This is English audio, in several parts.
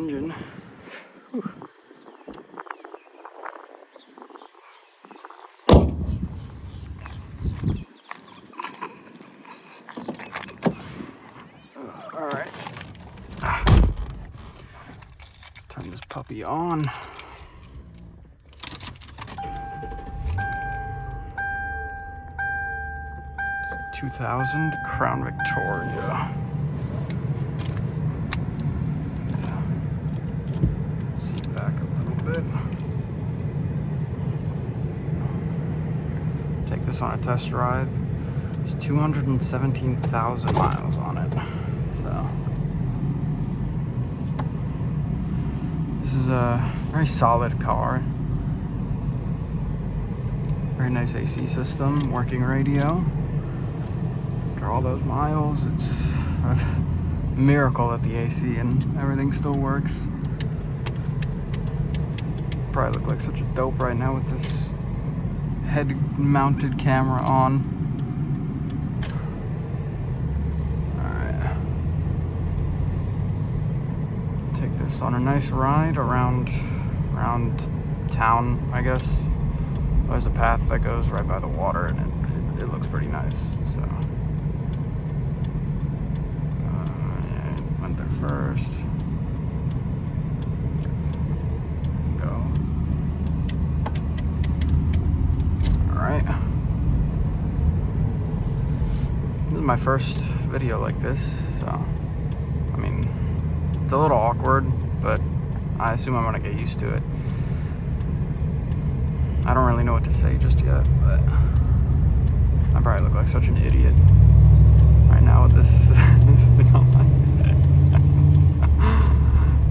engine. Whew. All right. Let's turn this puppy on. 2000 Crown Victoria. Seat back a little bit. Take this on a test ride. There's 217,000 miles on it. So this is a very solid car. Very nice AC system, working radio. After all those miles, it's a miracle that the AC and everything still works. Probably look like such a dope right now with this head-mounted camera on. Alright. Take this on a nice ride around town, I guess. There's a path that goes right by the water, and it looks pretty nice, so. Went there first. Go. Alright. This is my first video like this, so, I mean, it's a little awkward, but I assume I'm gonna get used to it. I don't really know what to say just yet, but I probably look like such an idiot right now with this thing on my head.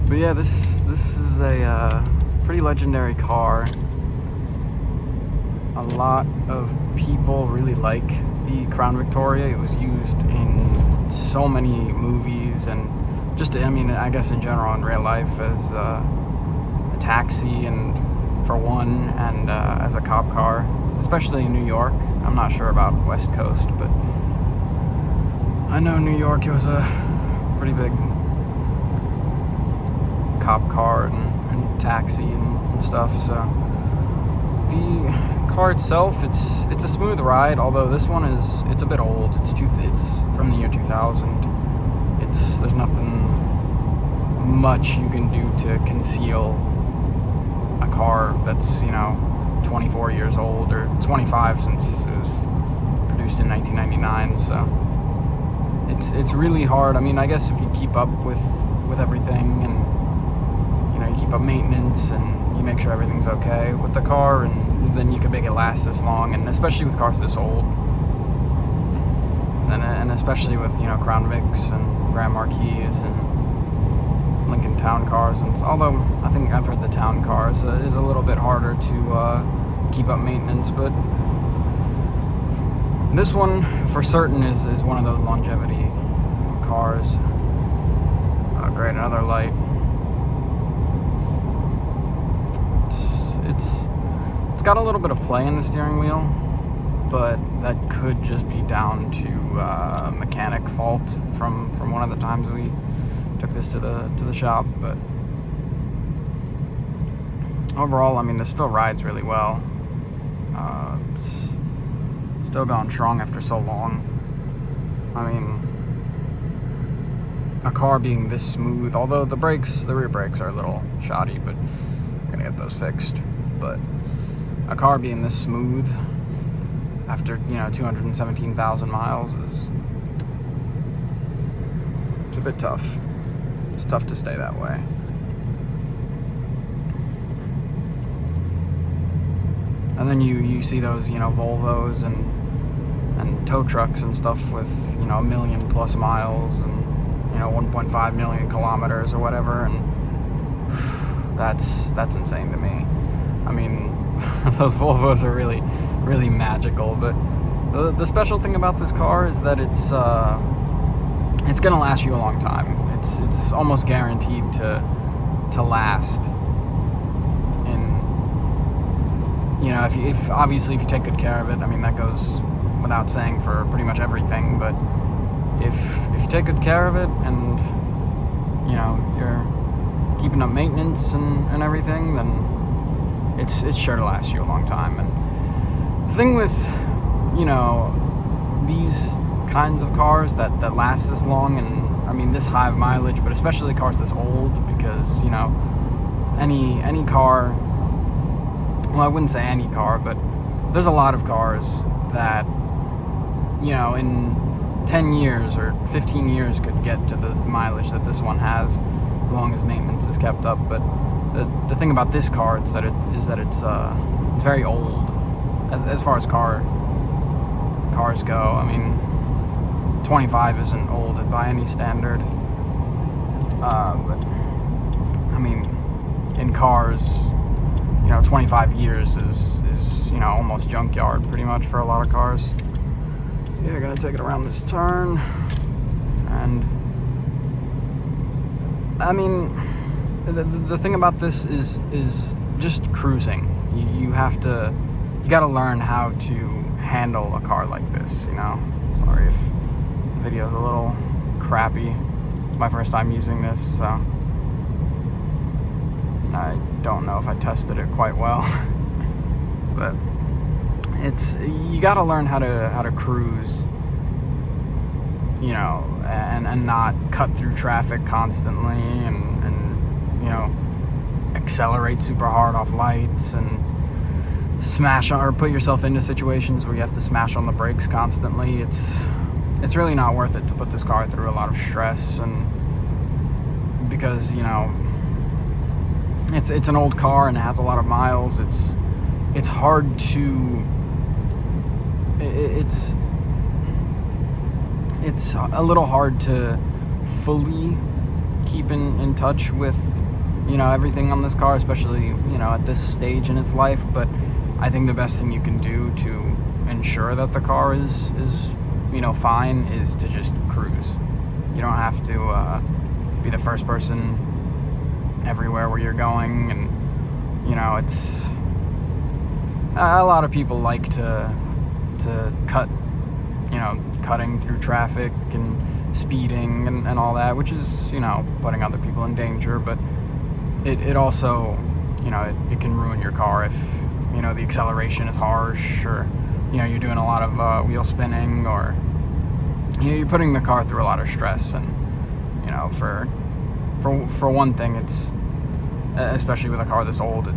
But yeah, this is a pretty legendary car. A lot of people really like the Crown Victoria. It was used in so many movies, and just, I mean, I guess in general in real life as a taxi, and for one, and as a cop car, especially in New York. I'm not sure about West Coast, but I know New York, it was a pretty big cop car and taxi and stuff. So the car itself, it's a smooth ride, although this one it's a bit old. It's from the year 2000. There's nothing much you can do to conceal a car that's, 24 years old, or 25 since it was produced in 1999. So it's really hard. I mean, I guess if you keep up with everything, and you keep up maintenance, and you make sure everything's okay with the car, and then you can make it last this long, and especially with cars this old, and especially with Crown Vics and Grand Marquis and Lincoln Town cars. And although I think I've heard the Town cars is a little bit harder to keep up maintenance, but this one for certain is one of those longevity cars. Great, another light. It's got a little bit of play in the steering wheel, but that could just be down to mechanic fault from one of the times we took this to the shop. But overall, I mean, this still rides really well. It's still going strong after so long. I mean, a car being this smooth, although the rear brakes are a little shoddy, but we're gonna get those fixed. But a car being this smooth after 217,000 miles it's a bit tough. It's tough to stay that way. And then you see those Volvos and tow trucks and stuff with 1 million plus miles and 1.5 million kilometers or whatever, and that's insane to me. I mean, those Volvos are really, really magical, but the special thing about this car is that it's gonna last you a long time. It's almost guaranteed to last. And if obviously if you take good care of it, I mean, that goes without saying for pretty much everything. But if you take good care of it, and keeping up maintenance and everything, then it's sure to last you a long time. And the thing with, you know, these kinds of cars that last this long, and I mean this high of mileage, but especially cars this old, because, you know, any car, well, I wouldn't say any car, but there's a lot of cars that, you know, in 10 years or 15 years could get to the mileage that this one has, as long as maintenance is kept up. But the thing about this car is that it's very old as far as cars go. I mean, 25 isn't old by any standard, but I mean, in cars, you know, 25 years is, you know, almost junkyard pretty much for a lot of cars. Yeah, we're gonna take it around this turn, and I mean, the thing about this is just cruising. You gotta learn how to handle a car like this, you know. Sorry if the video's a little crappy. It's my first time using this, so I don't know if I tested it quite well. But you gotta learn how to cruise, you know, and not cut through traffic constantly, and you know, accelerate super hard off lights, and smash on, or put yourself into situations where you have to smash on the brakes constantly. It's really not worth it to put this car through a lot of stress, and because, you know, it's an old car and it has a lot of miles. It's hard to it's a little hard to fully keep in touch with, you know, everything on this car, especially, you know, at this stage in its life. But I think the best thing you can do to ensure that the car is you know, fine, is to just cruise. You don't have to be the first person everywhere where you're going. And, you know, it's a lot of people like to cut, you know, cutting through traffic and speeding and all that, which is, you know, putting other people in danger. But it also, you know, it can ruin your car if, you know, the acceleration is harsh, or, you know, you're doing a lot of wheel spinning, or, you know, you're putting the car through a lot of stress. And, you know, for one thing, it's, especially with a car this old,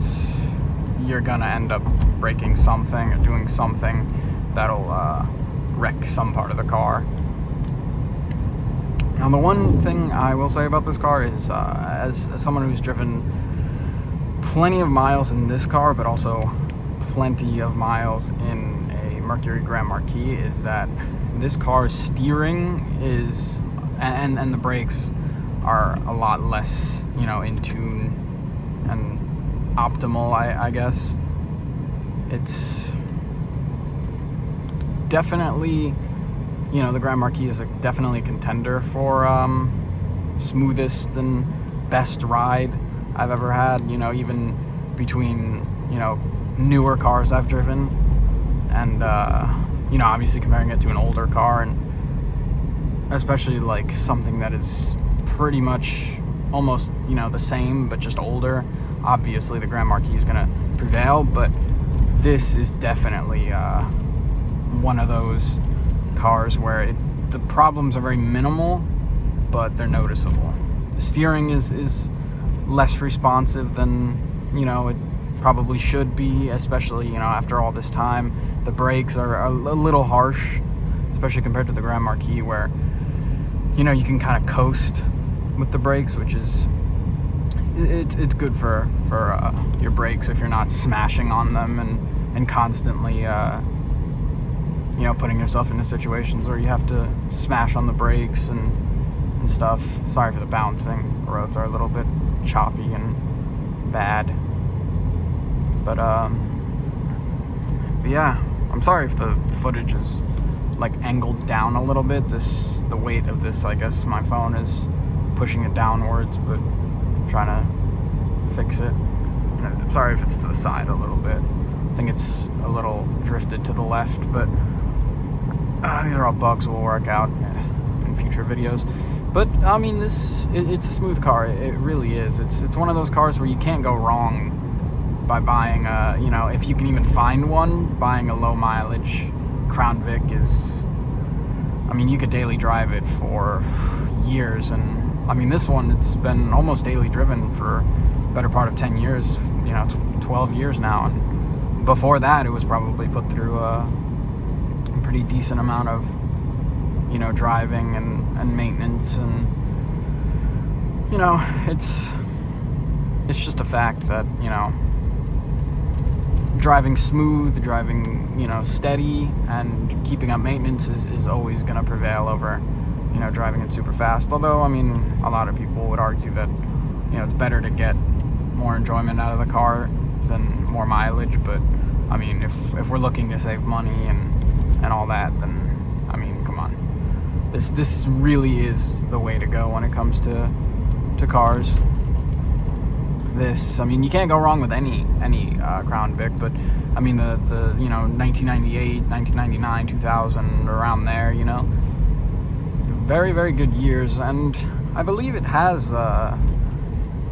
you're gonna end up breaking something or doing something that'll wreck some part of the car. Now, the one thing I will say about this car is, as someone who's driven plenty of miles in this car, but also plenty of miles in a Mercury Grand Marquis, is that this car's steering is, and the brakes are a lot less, you know, in tune and optimal, I guess. It's definitely, you know, the Grand Marquis is definitely a contender for smoothest and best ride I've ever had, you know, even between, you know, newer cars I've driven, and you know, obviously comparing it to an older car, and especially like something that is pretty much almost, you know, the same but just older. Obviously the Grand Marquis is gonna prevail, but this is definitely one of those cars where the problems are very minimal, but they're noticeable. The steering is less responsive than, you know, it probably should be, especially, you know, after all this time. The brakes are a little harsh, especially compared to the Grand Marquis, where, you know, you can kind of coast with the brakes, which is, it's good for your brakes if you're not smashing on them and constantly you know, putting yourself into situations where you have to smash on the brakes and stuff. Sorry for the bouncing. The roads are a little bit choppy and bad. But yeah, I'm sorry if the footage is like angled down a little bit. The weight of this, I guess my phone is pushing it downwards, but I'm trying to fix it. I'm sorry if it's to the side a little bit. I think it's a little drifted to the left, but these are all bugs we'll work out in future videos. But I mean, it's a smooth car. It really is. It's one of those cars where you can't go wrong by buying a, if you can even find one, buying a low mileage Crown Vic is, I mean, you could daily drive it for years. And I mean, this one, it's been almost daily driven for the better part of 10 years, 12 years now. And before that, it was probably put through a pretty decent amount of, driving and maintenance. And, it's just a fact that, driving smooth, driving, steady, and keeping up maintenance is always going to prevail over, driving it super fast. Although, I mean, a lot of people would argue that, it's better to get more enjoyment out of the car than more mileage. But, I mean, if we're looking to save money and all that, then, I mean, come on. This really is the way to go when it comes to cars. I mean, you can't go wrong with any Crown Vic, but I mean the 1998, 1999, 2000, around there, very, very good years. And I believe it has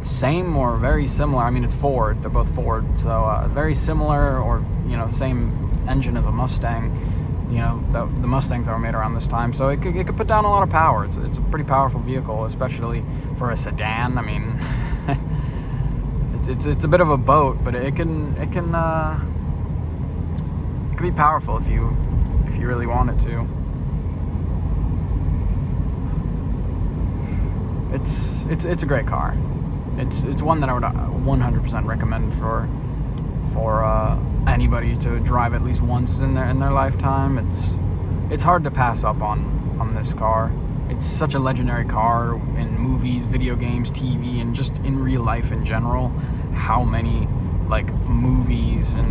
same or very similar, I mean, it's Ford, they're both Ford, so very similar, or the same engine as a Mustang, the Mustangs that were made around this time. So it could put down a lot of power. It's a pretty powerful vehicle, especially for a sedan. I mean, it's a bit of a boat, but it can be powerful if you really want it to. It's a great car. It's one that I would 100% recommend for anybody to drive at least once in their lifetime. It's hard to pass up on this car. It's such a legendary car in movies, video games, TV, and just in real life in general. How many movies and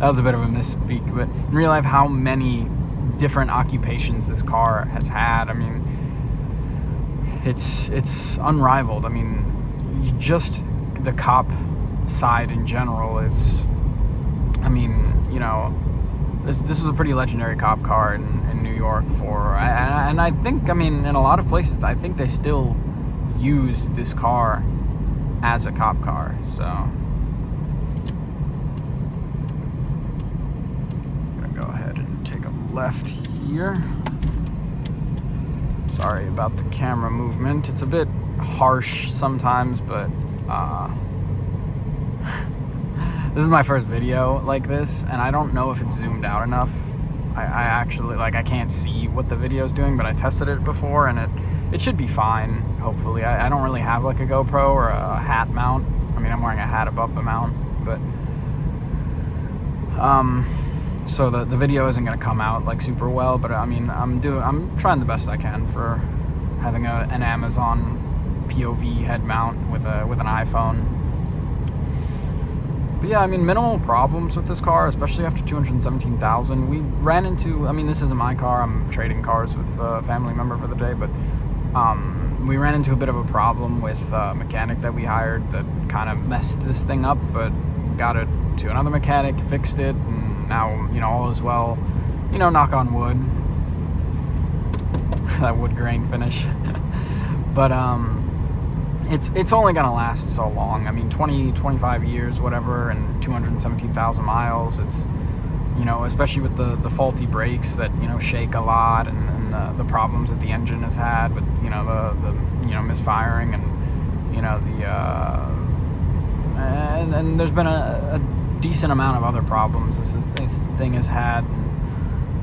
that was a bit of a misspeak, but in real life, how many different occupations this car has had. I mean, it's unrivaled. I mean, just the cop side in general is, I mean, this is a pretty legendary cop car in New York and I think, I mean, in a lot of places, I think they still use this car as a cop car. So I'm gonna go ahead and take a left here. Sorry about the camera movement. It's a bit harsh sometimes, but this is my first video like this, and I don't know if it's zoomed out enough. I actually, I can't see what the video is doing, but I tested it before, and it should be fine, hopefully. I don't really have a GoPro or a hat mount. I mean, I'm wearing a hat above the mount, but so the video isn't going to come out super well. But I mean, I'm trying the best I can for having an Amazon POV head mount with an iPhone. But yeah, I mean, minimal problems with this car, especially after 217,000. We ran into, I mean, this isn't my car. I'm trading cars with a family member for the day, but we ran into a bit of a problem with a mechanic that we hired that kind of messed this thing up, but got it to another mechanic, fixed it, and now, all is well. Knock on wood. That wood grain finish. But it's only going to last so long. I mean, 25 years, whatever, and 217,000 miles. It's, especially with the faulty brakes that, shake a lot, and the problems that the engine has had with, the misfiring, and, and there's been a decent amount of other problems this thing has had.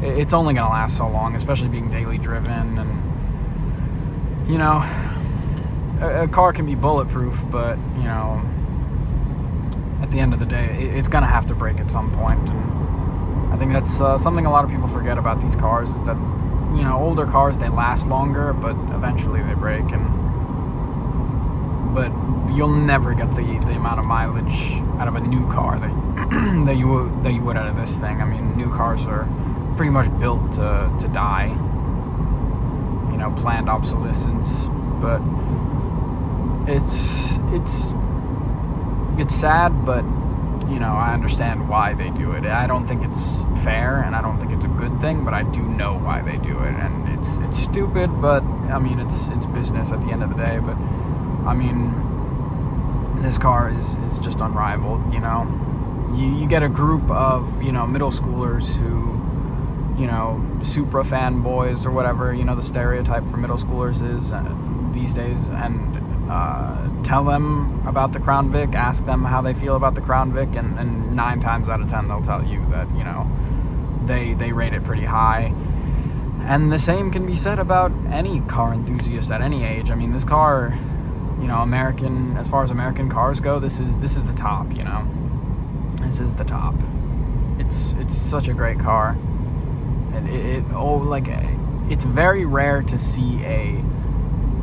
It's only going to last so long, especially being daily driven, and, a car can be bulletproof, but, at the end of the day, it's going to have to break at some point. And I think that's something a lot of people forget about these cars, is that, older cars, they last longer, but eventually they break. But you'll never get the amount of mileage out of a new car that you would out of this thing. I mean, new cars are pretty much built to die, planned obsolescence. But it's sad, but I understand why they do it. I don't think it's fair, and I don't think it's a good thing, but I do know why they do it, and it's stupid, but I mean, it's business at the end of the day. But I mean, this car is just unrivaled. You get a group of middle schoolers who Supra fanboys or whatever the stereotype for middle schoolers is these days, and tell them about the Crown Vic, ask them how they feel about the Crown Vic, and 9 times out of 10 they'll tell you that they rate it pretty high. And the same can be said about any car enthusiast at any age. I mean, this car, American, as far as American cars go, this is the top. This is the top. It's such a great car. It's very rare to see a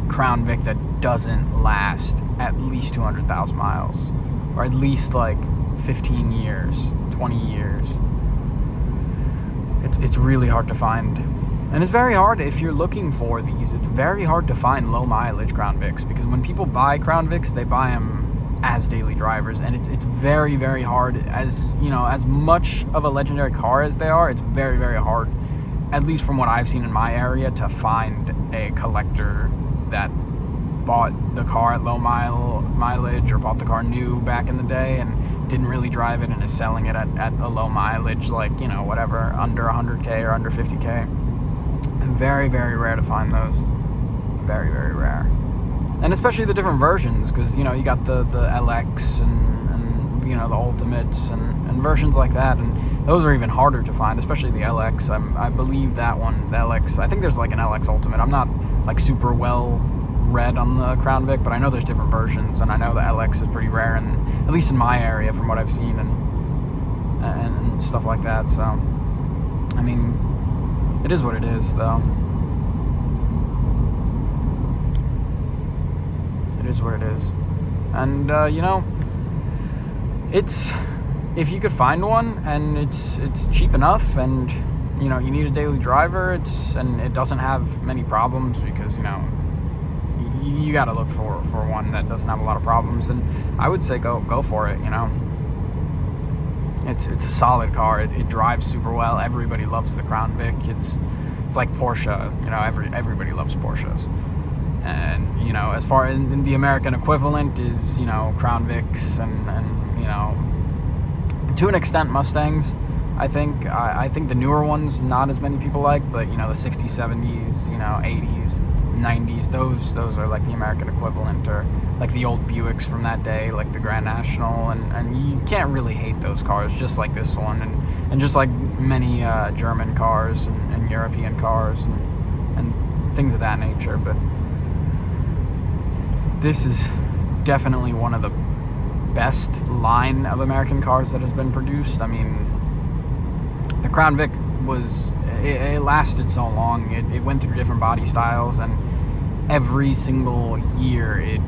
Crown Vic that doesn't last at least 200,000 miles, or at least 15 years, 20 years. It's really hard to find, and it's very hard if you're looking for these. It's very hard to find low mileage Crown Vics, because when people buy Crown Vics, they buy them as daily drivers, and it's very, very hard. As much of a legendary car as they are, it's very, very hard, at least from what I've seen in my area, to find a collector that bought the car at low mileage, or bought the car new back in the day and didn't really drive it and is selling it at a low mileage, whatever, under 100K or under 50K. And very, very rare to find those. Very, very rare. And especially the different versions, because you got the LX and the Ultimates and versions like that, and those are even harder to find, especially the LX. I believe that one, the LX, I think there's an LX Ultimate. I'm not super well read on the Crown Vic, but I know there's different versions, and I know the LX is pretty rare, and at least in my area from what I've seen and stuff like that. So I mean, it is what it is, though. It is what it is. And it's, if you could find one and it's cheap enough, and you need a daily driver, and it doesn't have many problems, because you got to look for one that doesn't have a lot of problems, and I would say go for it. It's a solid car. It drives super well. Everybody loves the Crown Vic. It's like Porsche. Everybody loves Porsches. And as far as the American equivalent is Crown Vics and to an extent Mustangs. I think the newer ones not as many people like, but the 60s, 70s, 80s, 90s, those are the American equivalent, or the old Buicks from that day, like the Grand National, and you can't really hate those cars, just like this one, and just like many German cars and European cars and things of that nature. But this is definitely one of the best line of American cars that has been produced. I mean, the Crown Vic it lasted so long. It went through different body styles, and every single year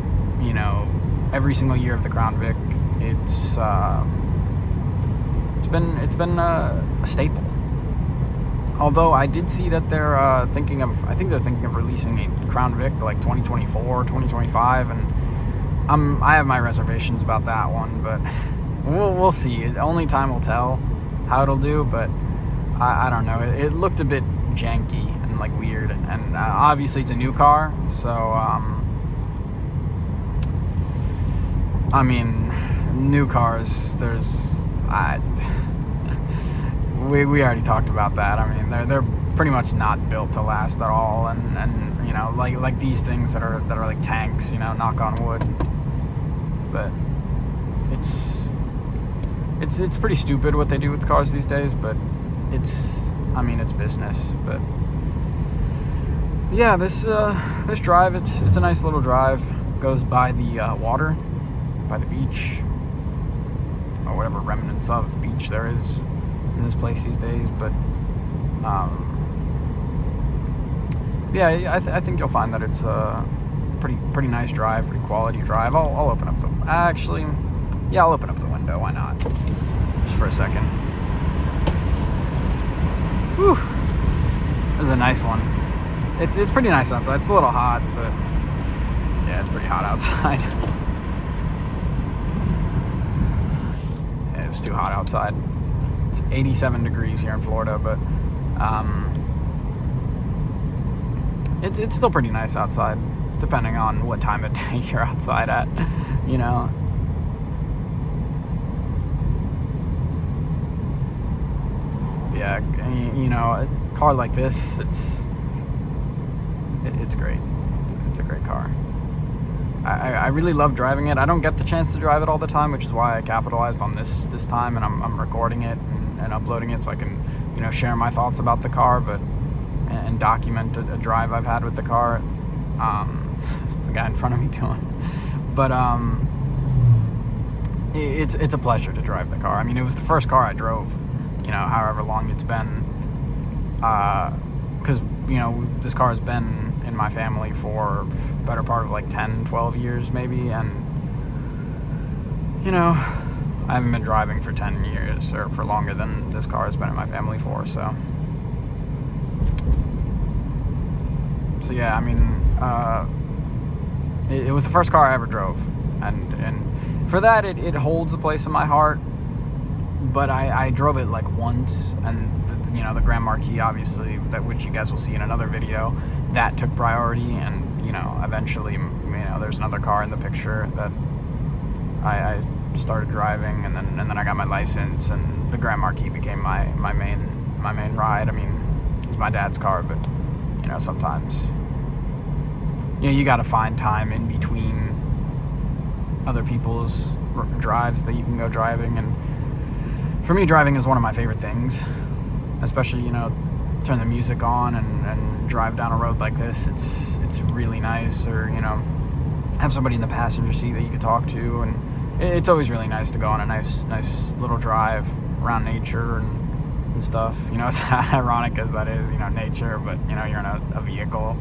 every single year of the Crown Vic, it's been a staple. Although I did see that they're thinking of releasing a Crown Vic 2024, 2025, and I have my reservations about that one, but we'll see. Only time will tell how it'll do, but I don't know. It looked a bit janky and weird, and obviously it's a new car, so I mean, new cars, we already talked about that. I mean, they're pretty much not built to last at all, and like these things that are like tanks, knock on wood. But it's pretty stupid what they do with cars these days, but it's business. But yeah, this drive, it's a nice little drive. Goes by the water, by the beach, or whatever remnants of beach there is in this place these days. But yeah, I think you'll find that it's a pretty nice drive, pretty quality drive. I'll open up the I'll open up the window. Why not? Just for a second. Whew. This is a nice one. It's pretty nice outside. It's a little hot, but yeah, it's pretty hot outside. it was too hot outside. It's 87 degrees here in Florida, but it's still pretty nice outside, depending on what time of day you're outside at, you know. Yeah, you know, a car like this, it's great. It's a great car. I really love driving it. I don't get the chance to drive it all the time, which is why I capitalized on this time, and I'm recording it and uploading it so I can, you know, share my thoughts about the car, and document a drive I've had with the car. It's the guy in front of me doing. But it's a pleasure to drive the car. I mean, it was the first car I drove, you know, however long it's been, because, you know, this car has been in my family for better part of like 10, 12 years maybe, and, you know, I haven't been driving for 10 years, or for longer than this car has been in my family for, so yeah, I mean, it was the first car I ever drove, and for that, it holds a place in my heart. But I drove it like once, and you know, the Grand Marquis, obviously, which you guys will see in another video, that took priority, and you know, eventually, you know, there's another car in the picture that I started driving, and then I got my license, and the Grand Marquis became my main ride. I mean, it's my dad's car, but you know, sometimes, you know, you got to find time in between other people's drives that you can go driving. And for me, driving is one of my favorite things, especially, you know, turn the music on and drive down a road like this. It's really nice. Or, you know, have somebody in the passenger seat that you could talk to, and it's always really nice to go on a nice little drive around nature and stuff. You know, as ironic as that is, you know, nature, but, you know, you're in a vehicle.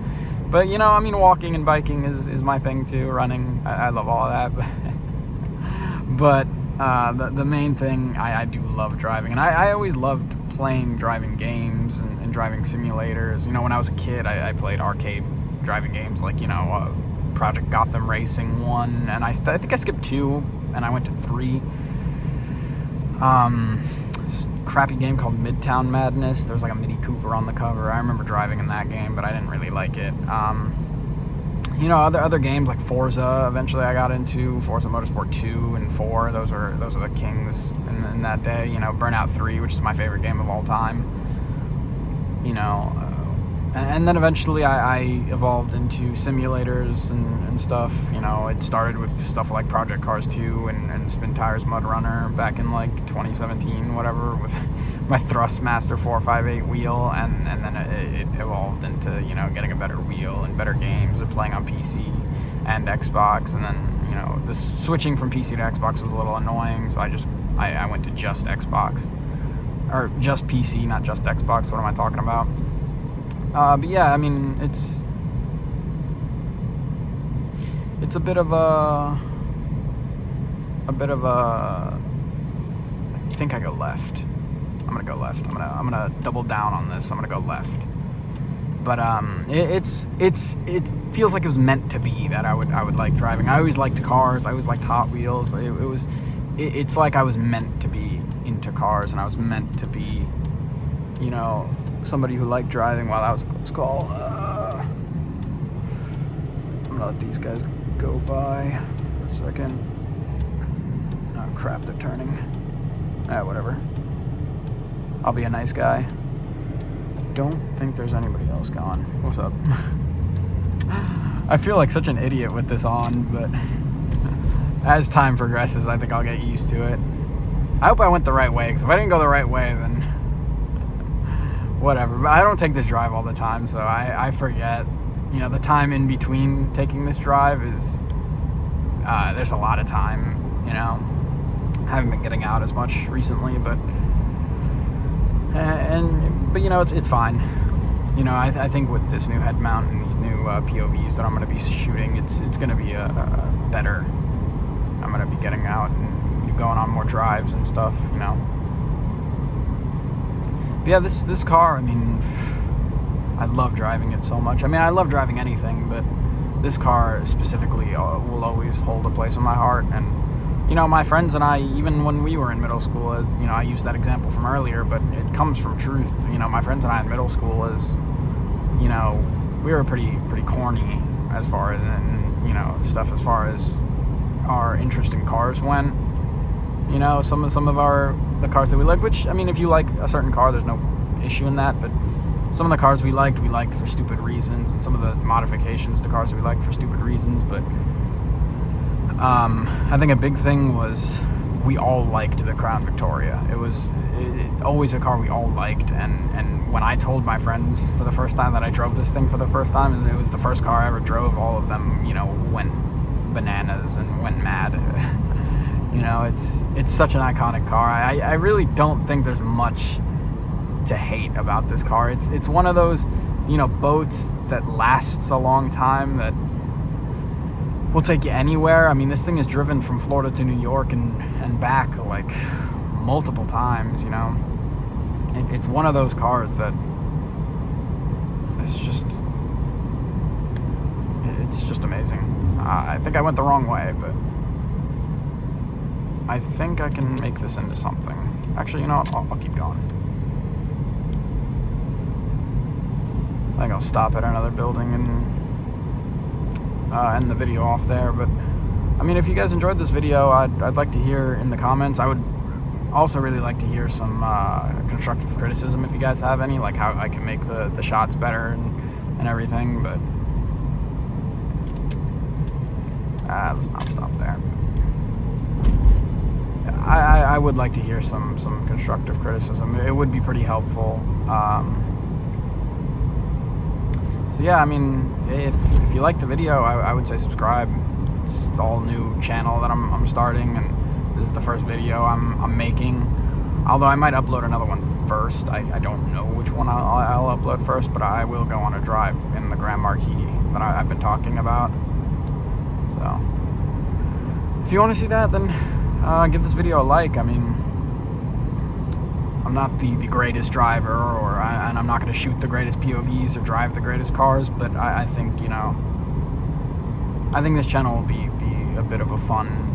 But, you know, I mean, walking and biking is my thing too. Running, I love all of that. But the main thing, I do love driving, and I always loved playing driving games and driving simulators. You know, when I was a kid, I played arcade driving games like, you know, Project Gotham Racing 1, and I think I skipped 2, and I went to 3. This crappy game called Midtown Madness. There was like a Mini Cooper on the cover. I remember driving in that game, but I didn't really like it. You know, other games like Forza, eventually I got into Forza Motorsport 2 and 4. Those are the kings in that day. You know, Burnout 3, which is my favorite game of all time. You know, and then eventually I evolved into simulators and stuff. You know, it started with stuff like Project Cars 2 and Spin Tires Mud Runner back in like 2017, whatever, with my Thrustmaster 458 wheel, and then it evolved into, you know, getting a better wheel and better games and playing on PC and Xbox. And then, you know, the switching from PC to Xbox was a little annoying, so I went to just Xbox, or just PC, not just Xbox. What am I talking about? But yeah, I mean, it's a bit of a I think I go left. I'm gonna go left. I'm gonna double down on this. I'm gonna go left. But it feels like it was meant to be that I would like driving. I always liked cars. I always liked Hot Wheels. It's like I was meant to be into cars, and I was meant to be, you know, somebody who liked driving. Wow, that was a close call. I'm gonna let these guys go by for a second. Oh crap, they're turning. Whatever. I'll be a nice guy. I don't think there's anybody else going. What's up? I feel like such an idiot with this on, but as time progresses, I think I'll get used to it. I hope I went the right way, because if I didn't go the right way, then whatever. But I don't take this drive all the time, so I forget. You know, the time in between taking this drive is, there's a lot of time, you know. I haven't been getting out as much recently, but you know, it's fine. You know, I think with this new head mount and these new POVs that I'm going to be shooting, it's going to be a better. I'm going to be getting out and going on more drives and stuff, you know. But yeah, this car, I mean, I love driving it so much. I mean, I love driving anything, but this car specifically will always hold a place in my heart. And you know, my friends and I, even when we were in middle school, you know, I used that example from earlier, but it comes from truth. You know, my friends and I in middle school you know, we were pretty corny as far as, and, you know, stuff as far as our interest in cars went. You know, some of the cars that we liked, which, I mean, if you like a certain car, there's no issue in that, but some of the cars we liked for stupid reasons, and some of the modifications to cars we liked for stupid reasons. But I think a big thing was we all liked the Crown Victoria. It was always a car we all liked, and when I told my friends for the first time that I drove this thing for the first time, and it was the first car I ever drove, all of them, you know, went bananas and went mad. You know, it's such an iconic car. I really don't think there's much to hate about this car. It's one of those, you know, boats that lasts a long time, that will take you anywhere. I mean, this thing is driven from Florida to New York and back like multiple times, you know. It's one of those cars that it's just amazing. I think I went the wrong way, but I think I can make this into something. Actually, you know what? I'll keep going. I think I'll stop at another building and end the video off there. But I mean, if you guys enjoyed this video, I'd like to hear in the comments. I would also really like to hear some constructive criticism if you guys have any, like how I can make the shots better and everything. But let's not stop there. I would like to hear some constructive criticism. It would be pretty helpful. So yeah, I mean, if you like the video, I would say subscribe. It's all new channel that I'm starting, and this is the first video I'm making. Although I might upload another one first. I don't know which one I'll upload first, but I will go on a drive in the Grand Marquis that I've been talking about. So if you want to see that, then give this video a like. I mean, I'm not the greatest driver, and I'm not going to shoot the greatest POVs or drive the greatest cars, but I think, you know, I think this channel will be a bit of a fun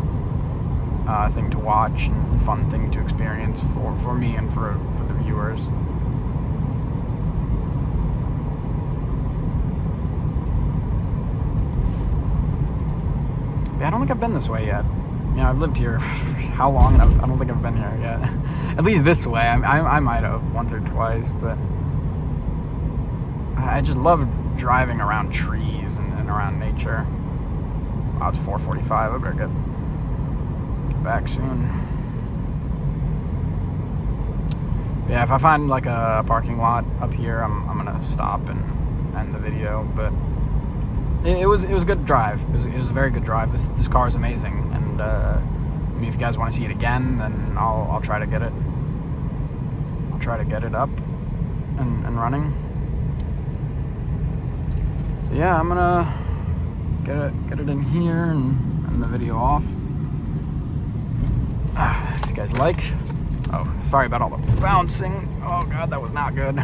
thing to watch and fun thing to experience for me and for the viewers. Yeah, I don't think I've been this way yet. You know, I've lived here for how long? I don't think I've been here yet. At least this way. I might have once or twice, but I just love driving around trees and around nature. Wow, it's 4:45. I better get back soon. But yeah, if I find like a parking lot up here, I'm gonna stop and end the video. But it was a good drive. It was a very good drive. This car is amazing, and I mean, if you guys want to see it again, then I'll try to get it. I'll try to get it up and running. So yeah, I'm gonna get it in here and end the video off. If you guys like, oh, sorry about all the bouncing. Oh god, that was not good.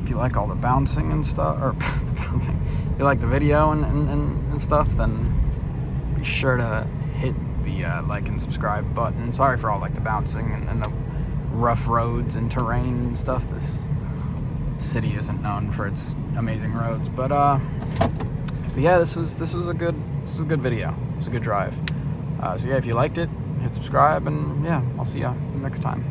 If you like all the bouncing and stuff, or bouncing, if you like the video and stuff, then be sure to hit the like and subscribe button. Sorry for all like the bouncing and the rough roads and terrain and stuff. This city isn't known for its amazing roads, but yeah, this was a good video. It was a good drive. So yeah, if you liked it, hit subscribe, and yeah, I'll see you next time.